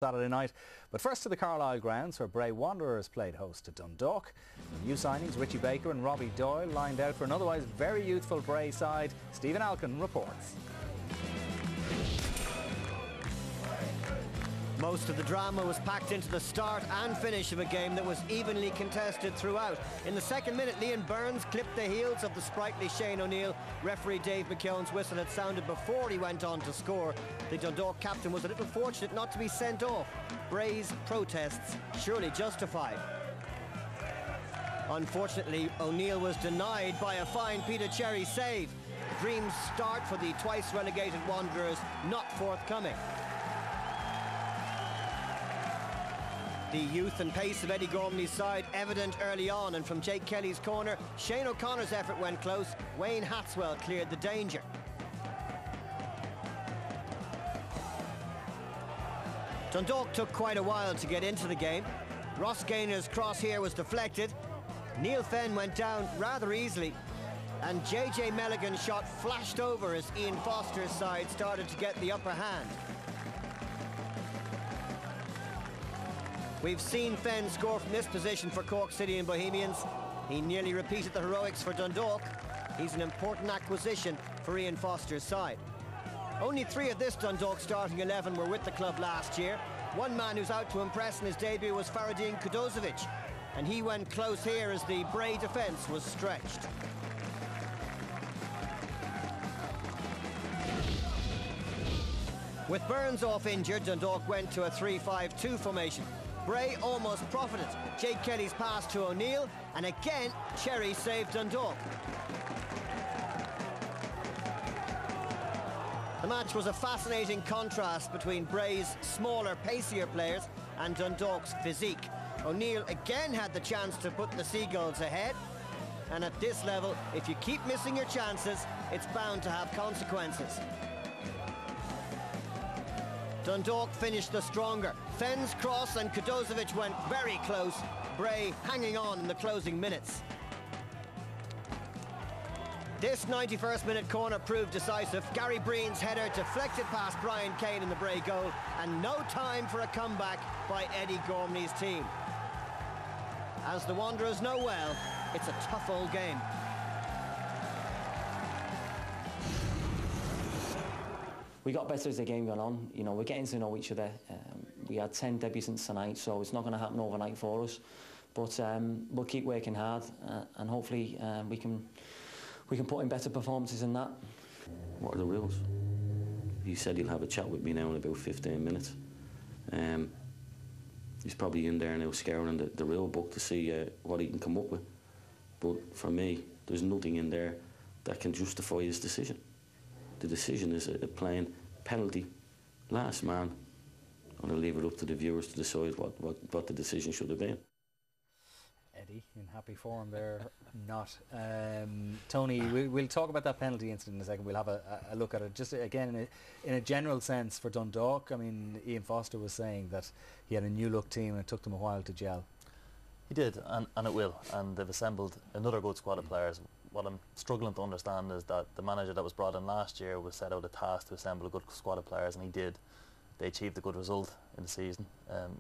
Saturday night. But first to the Carlise Grounds, where Bray Wanderers played host to Dundalk. The new signings, Richie Baker and Robbie Doyle, lined out for an otherwise very youthful Bray side. Stephen Alkin reports. Most of the drama was packed into the start and finish of a game that was evenly contested throughout. In the second minute, Liam Burns clipped the heels of the sprightly Shane O'Neill. Referee Dave McKeown's whistle had sounded before he went on to score. The Dundalk captain was a little fortunate not to be sent off. Bray's protests surely justified. Unfortunately, O'Neill was denied by a fine Peter Cherry save. Dreams start for the twice relegated Wanderers not forthcoming. The youth and pace of Eddie Gormley's side evident early on, and from Jake Kelly's corner, Shane O'Connor's effort went close. Wayne Hatswell cleared the danger. Dundalk took quite a while to get into the game. Ross Gaynor's cross here was deflected. Neil Fenn went down rather easily, and JJ Melligan's shot flashed over as Ian Foster's side started to get the upper hand. We've seen Fenn score from this position for Cork City and Bohemians. He nearly repeated the heroics for Dundalk. He's an important acquisition for Ian Foster's side. Only 3 of this Dundalk starting 11 were with the club last year. One man who's out to impress in his debut was Faradine Kudozovic, and he went close here as the Bray defence was stretched. With Burns off injured, Dundalk went to a 3-5-2 formation. Bray almost profited. Jake Kelly's pass to O'Neill, and again, Cherry saved Dundalk. The match was a fascinating contrast between Bray's smaller, pacier players and Dundalk's physique. O'Neill again had the chance to put the Seagulls ahead, and at this level, if you keep missing your chances, it's bound to have consequences. Dundalk finished the stronger. Fenn's cross and Kudozovic went very close. Bray hanging on in the closing minutes. This 91st minute corner proved decisive. Gary Breen's header deflected past Brian Kane in the Bray goal, and no time for a comeback by Eddie Gormley's team. As the Wanderers know well, it's a tough old game. We got better as the game went on. You know, we're getting to know each other. We had 10 debutants tonight, so it's not going to happen overnight for us. But we'll keep working hard, and hopefully we can put in better performances than that. What are the rules? He said he'll have a chat with me now in about 15 minutes. He's probably in there now scouring the rule book to see what he can come up with. But for me, there's nothing in there that can justify his decision. The decision is a plain penalty, last man. I'm going to leave it up to the viewers to decide what the decision should have been. Eddie in happy form there, not. Tony, we'll talk about that penalty incident in a second. We'll have a look at it. Just again, in a general sense for Dundalk, I mean, Ian Foster was saying that he had a new look team and it took them a while to gel. He did, and it will, and they've assembled another good squad of players. What I'm struggling to understand is that the manager that was brought in last year was set out a task to assemble a good squad of players, and he did. They achieved a good result in the season.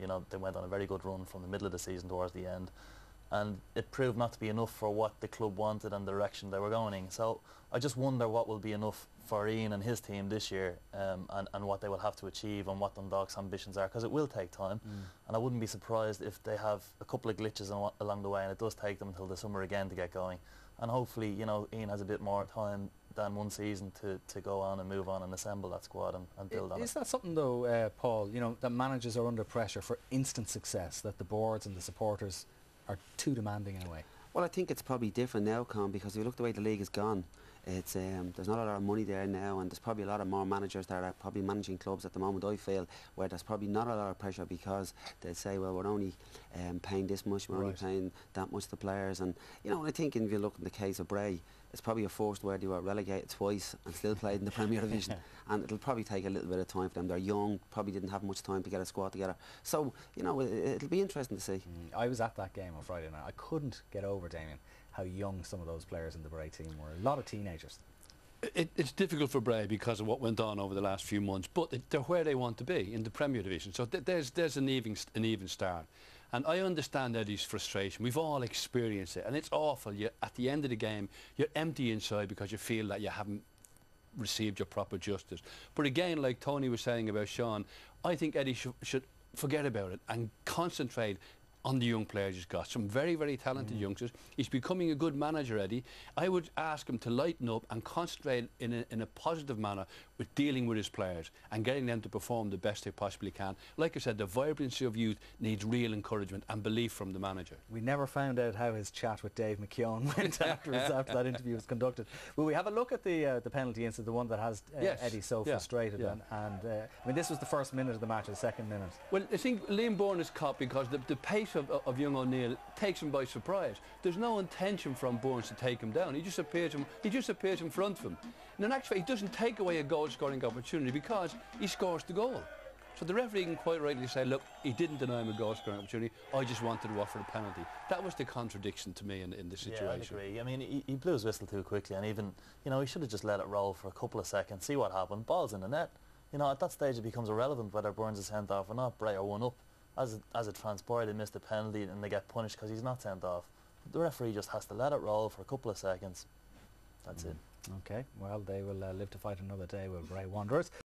You know, they went on a very good run from the middle of the season towards the end, and it proved not to be enough for what the club wanted and the direction they were going in. So I just wonder what will be enough for Ian and his team this year, and what they will have to achieve and what Dundalk's ambitions are, because it will take time. And I wouldn't be surprised if they have a couple of glitches along the way, and it does take them until the summer again to get going. And hopefully, you know, Ian has a bit more time than one season to go on and move on and assemble that squad and build on it. Is that something though, Paul, you know, that managers are under pressure for instant success, that the boards and the supporters are too demanding in a way? Well, I think it's probably different now, Con, because if you look the way the league has gone, it's there's not a lot of money there now, and there's probably a lot of more managers that are probably managing clubs at the moment, I feel, where there's probably not a lot of pressure, because they'll say, well, we're only paying this much, we're only paying that much to players. And, you know, I think if you look in the case of Bray, it's probably a forced where they were relegated twice and still played in the Premier Division. And it'll probably take a little bit of time for them. They're young, probably didn't have much time to get a squad together. So, you know, it'll be interesting to see. I was at that game on Friday night. I couldn't get over, Damien, how young some of those players in the Bray team were. A lot of teenagers. It's difficult for Bray because of what went on over the last few months, but they're where they want to be in the Premier Division. So there's an even start. And I understand Eddie's frustration. We've all experienced it, and it's awful. At the end of the game, you're empty inside because you feel that you haven't received your proper justice. But again, like Tony was saying about Sean, I think Eddie should forget about it and concentrate on the young players he's got. Some very, very talented youngsters. He's becoming a good manager, Eddie. I would ask him to lighten up and concentrate in a positive manner with dealing with his players and getting them to perform the best they possibly can. Like I said, the vibrancy of youth needs real encouragement and belief from the manager. We never found out how his chat with Dave McKeown went after that interview was conducted. Will we have a look at the penalty incident, the one that has Yes. Eddie so frustrated? And I mean, this was the first minute of the match, the second minute. Well, I think Liam Bourne is caught because the pace of young O'Neill takes him by surprise. There's no intention from Bourne to take him down. He just appears in front of him. And in actual fact, he doesn't take away a goal-scoring opportunity because he scores the goal. So the referee can quite rightly say, look, he didn't deny him a goal-scoring opportunity. I just wanted to offer a penalty. That was the contradiction to me in this situation. Yeah, I agree. I mean, he blew his whistle too quickly, and even, you know, he should have just let it roll for a couple of seconds, see what happened. Ball's in the net. You know, at that stage it becomes irrelevant whether Burns is sent off or not. Bray are 1 up. As it transpired, they missed the penalty and they get punished because he's not sent off. But the referee just has to let it roll for a couple of seconds. That's it. Okay, well, they will live to fight another day with Bray Wanderers.